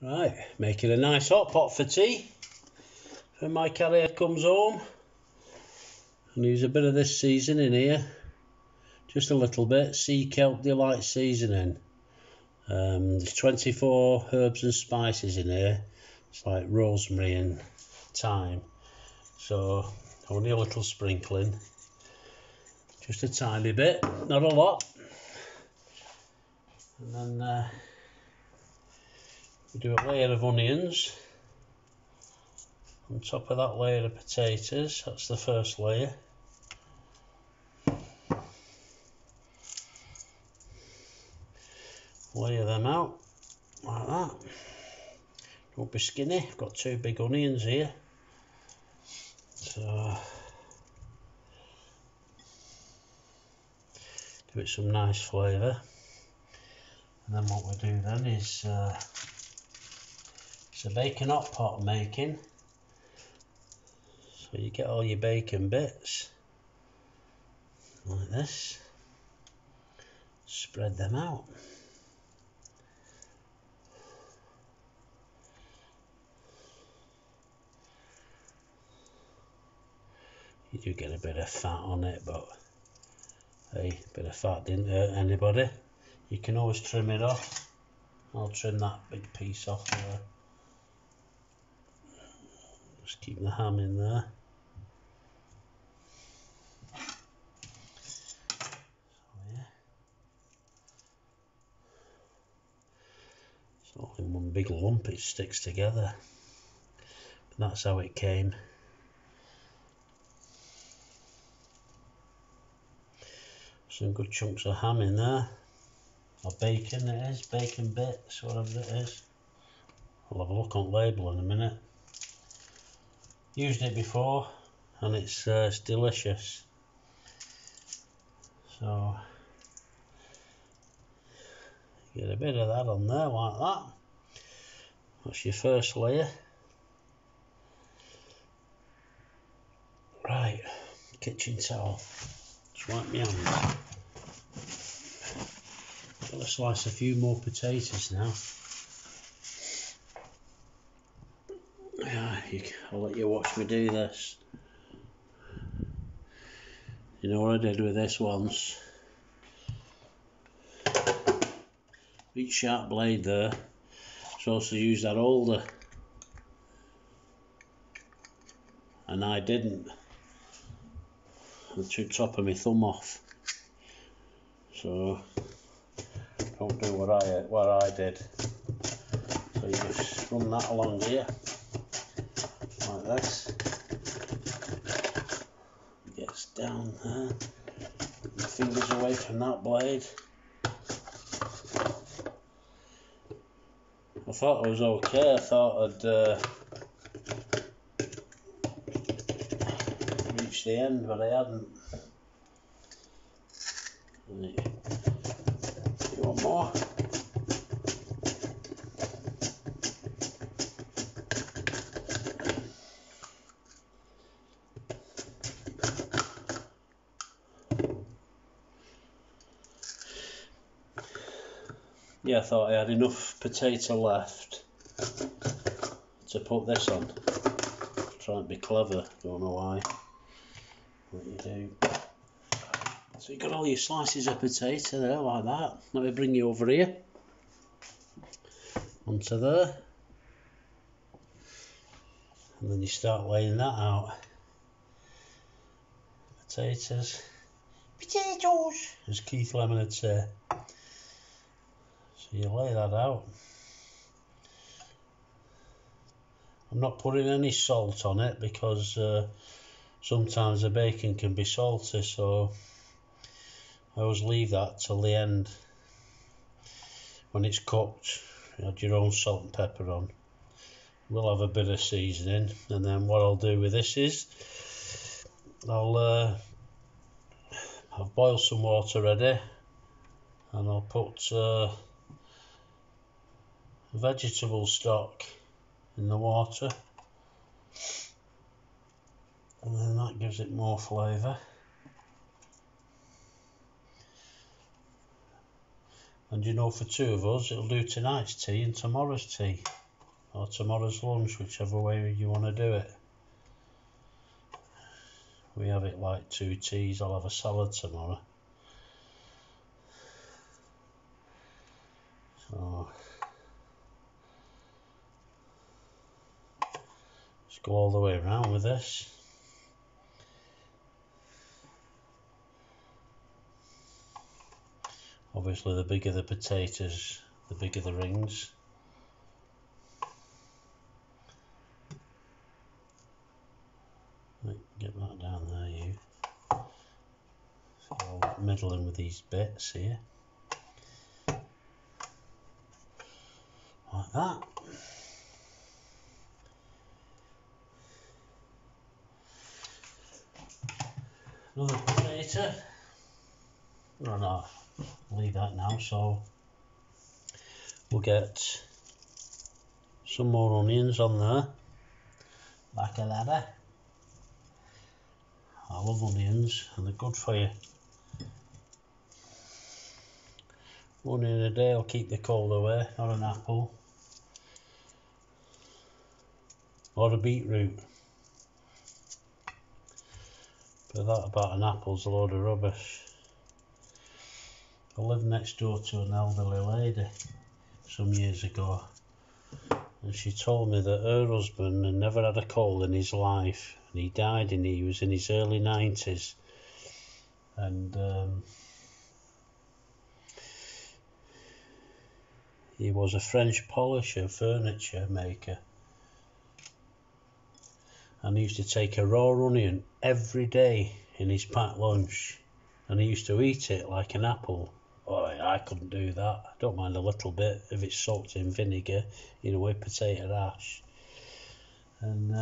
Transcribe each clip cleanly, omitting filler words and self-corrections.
Right, making a nice hot pot for tea when my carrier comes home. And use a bit of this seasoning here, just a little bit, sea kelp delight seasoning. There's 24 herbs and spices in here. It's like rosemary and thyme. So only a little sprinkling, just a tiny bit, not a lot. And then we do a layer of onions on top of that layer of potatoes. That's the first layer. Layer them out like that. Don't be skinny. I've got two big onions here, so give it some nice flavour. And then what we do then is it's a bacon hot pot I'm making. So you get all your bacon bits like this, spread them out. You do get a bit of fat on it, but hey, a bit of fat didn't hurt anybody. You can always trim it off. I'll trim that big piece off there. Just keep the ham in there. So yeah, it's all in one big lump, it sticks together. But that's how it came. Some good chunks of ham in there, or bacon it is, bacon bits, whatever it is. I'll have a look on the label in a minute. Used it before and it's delicious. So get a bit of that on there like that. That's your first layer. Right, kitchen towel. Just wipe my hands. Got to slice a few more potatoes now. Yeah, I'll let you watch me do this. You know what I did with this once? Each sharp blade there, supposed to use that holder, and I didn't. I took top of my thumb off. So don't do what I did. So you just run that along here like this. It gets down there. Your fingers away from that blade. I thought I was okay. I thought I'd reached the end, but I hadn't. Right. One more. Yeah, I thought I had enough potato left to put this on. Try and be clever, don't know why. What you do. So you've got all your slices of potato there like that. Let me bring you over here. Onto there. And then you start laying that out. Potatoes. Potatoes! As Keith Lemon would say. So you lay that out. I'm not putting any salt on it because sometimes the bacon can be salty, so I always leave that till the end. When it's cooked, you add your own salt and pepper on. We'll have a bit of seasoning, and then what I'll do with this is I've boiled some water ready, and I'll put vegetable stock in the water, and then that gives it more flavour. And you know, for two of us, it'll do tonight's tea and tomorrow's tea. or tomorrow's lunch, whichever way you want to do it. We have it like 2 teas. I'll have a salad tomorrow. So just go all the way around with this. Obviously the bigger the potatoes, the bigger the rings. Right, get that down there, you. So I'll middling with these bits here. Like that. Another potato. Oh no, leave that now. So we'll get some more onions on there. Like a ladder. I love onions and they're good for you. One in a day will keep the cold away, or an apple. Or a beetroot. But that about an apple's a load of rubbish. I lived next door to an elderly lady some years ago, and she told me that her husband had never had a cold in his life, and he died and he was in his early 90s, and he was a French polisher, furniture maker, and he used to take a raw onion every day in his packed lunch, and he used to eat it like an apple. Oh, I couldn't do that. I don't mind a little bit if it's soaked in vinegar, you know, with potato ash. And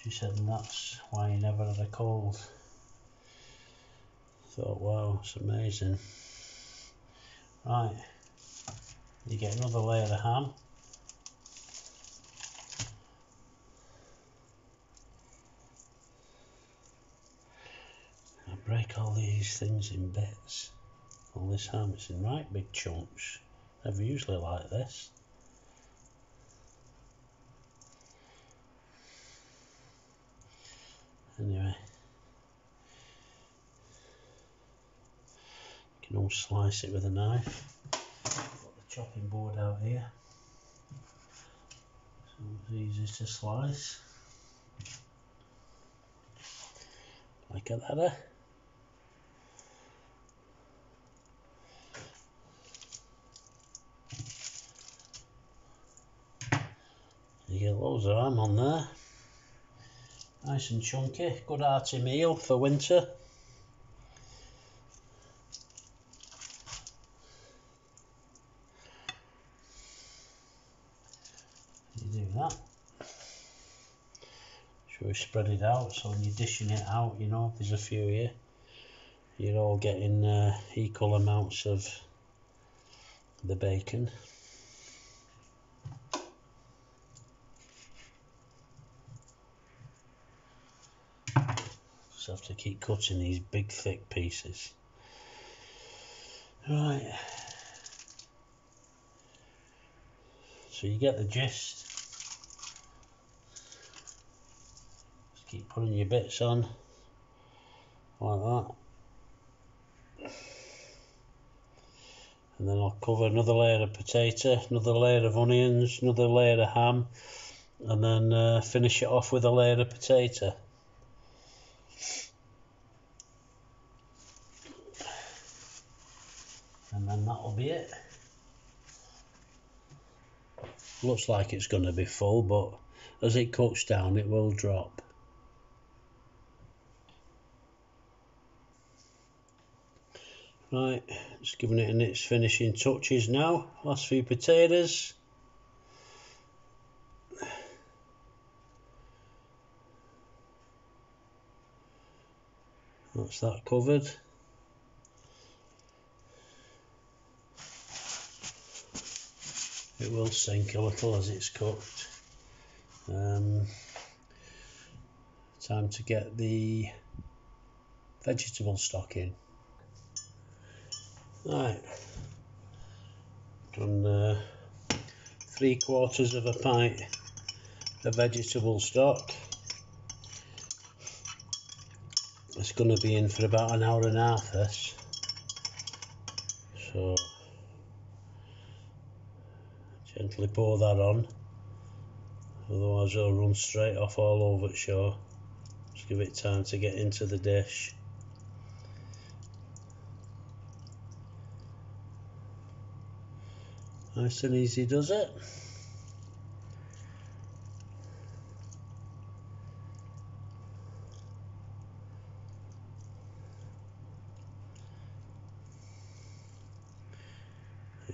she said, and that's why he never had a cold. I thought, wow, it's amazing. Right, you get another layer of ham. I break all these things in bits. All this ham is in right big chunks. Never usually like this. Anyway, you can all slice it with a knife. Got the chopping board out here, so it's easy to slice. Like a ladder. You get loads of ham on there. Nice and chunky, good hearty meal for winter. You do that. Should we spread it out so when you're dishing it out, you know, if there's a few here, you're all getting equal amounts of the bacon. Just have to keep cutting these big thick pieces. Right. So you get the gist. Just keep putting your bits on like that. And then I'll cover another layer of potato, another layer of onions, another layer of ham, and then finish it off with a layer of potato. And then that'll be it. Looks like it's going to be full, but as it cooks down it will drop. Right, just giving it its finishing touches now. Last few potatoes. That's that covered. It will sink a little as it's cooked. Time to get the vegetable stock in. Right, done 3/4 of a pint of vegetable stock. It's going to be in for about an hour and a half, this. So gently pour that on, otherwise it'll run straight off all over the show. Just give it time to get into the dish. Nice and easy, does it?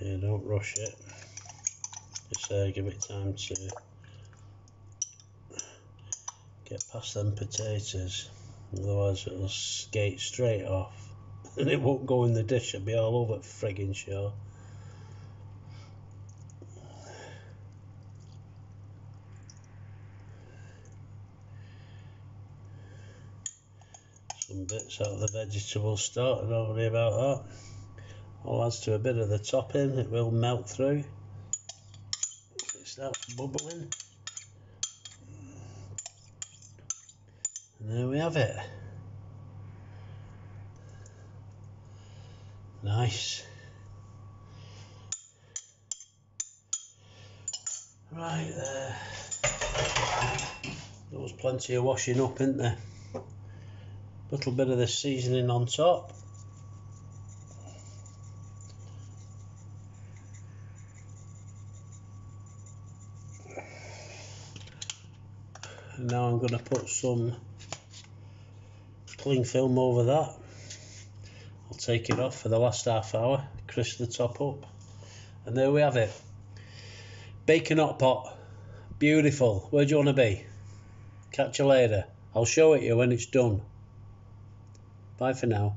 Yeah, don't rush it. Just give it time to get past them potatoes, otherwise it'll skate straight off and it won't go in the dish. It'll be all over the friggin' show. Some bits out of the vegetable stock, don't worry about that. All adds to a bit of the topping, it will melt through. It starts bubbling. And there we have it. Nice. Right there. There was plenty of washing up, isn't there? Little bit of the seasoning on top. And now I'm going to put some cling film over that. I'll take it off for the last half hour, crisp the top up, and there we have it. Bacon hot pot, beautiful. Where do you want to be? Catch you later. I'll show it you when it's done. Bye for now.